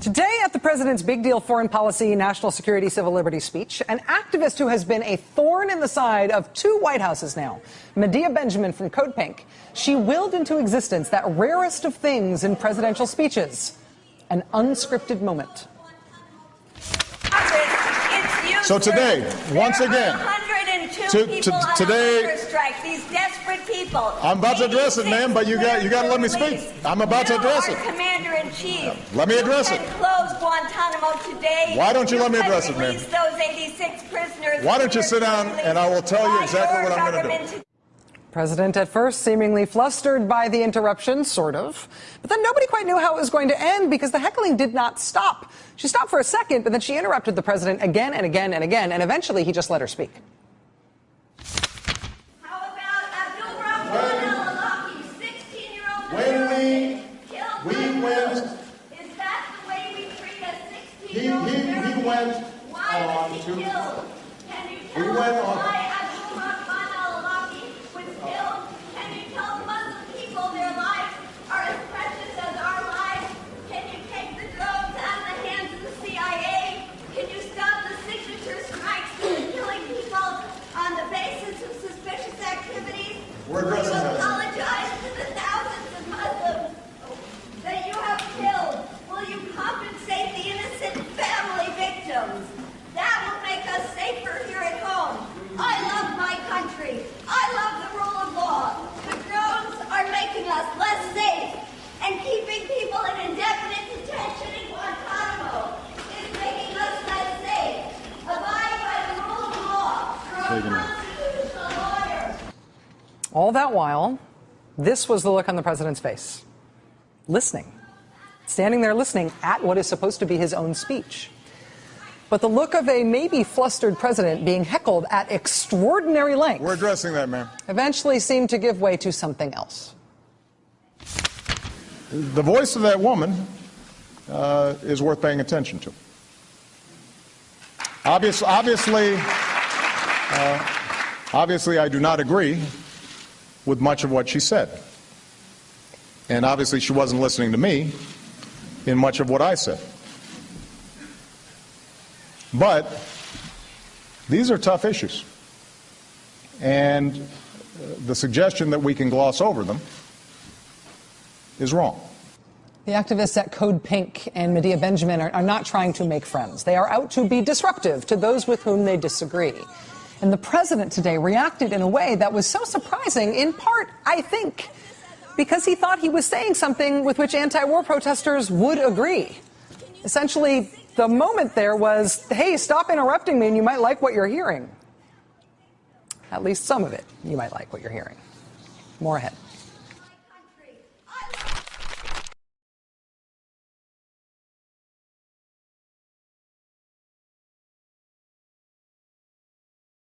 Today at the president's big deal foreign policy, national security, civil liberties speech, an activist who has been a thorn in the side of two White Houses now, Medea Benjamin from Code Pink. She willed into existence that rarest of things in presidential speeches, an unscripted moment. So today, once again, today, these desperate people. I'm about to address it, ma'am, but you got to let me speak. I'm about to address it. Commander-in-Chief. Let me address it. Close Guantanamo today. Why don't you let me address it, ma'am? Those 86 prisoners. Why don't you sit down and I will tell you exactly what I'm going to do. President at first seemingly flustered by the interruption, sort of. But then nobody quite knew how it was going to end because the heckling did not stop. She stopped for a second, but then she interrupted the president again and again and again, and eventually he just let her speak. How about Abdul Rahman al-Awlaki, 16-year-old When we went, is that the way we treat a 16-year-old? he went Why on was he to, killed? Can you tell we us went on. why Abdul Rahman al-Awlaki was killed? Can you tell Muslim people their lives are as precious as our lives? Can you take the drones out of the hands of the CIA? Can you stop the signature strikes that are killing people on the basis of suspicious activities? We're addressing Will you that. apologize to the thousands of Muslims that you have killed? Will you compensate the innocent family victims? That will make us safer here at home. I love my country. I love the rule of law. The drones are making us less safe, and keeping people in indefinite detention in Guantanamo is making us less safe. Abide by the rule of law. You're a constitutional lawyer. All that while, this was the look on the president's face. Listening. Standing there listening at what is supposed to be his own speech. But the look of a maybe flustered president being heckled at extraordinary length. We're addressing that, ma'am. Eventually seemed to give way to something else. The voice of that woman is worth paying attention to. Obviously, I do not agree with much of what she said. And obviously she wasn't listening to me in much of what I said. But these are tough issues. And the suggestion that we can gloss over them is wrong. The activists at Code Pink and Medea Benjamin are not trying to make friends. They are out to be disruptive to those with whom they disagree. And the president today reacted in a way that was so surprising, in part, I think, because he thought he was saying something with which anti-war protesters would agree. Essentially, the moment there was, hey, stop interrupting me and you might like what you're hearing. At least some of it, you might like what you're hearing. More ahead.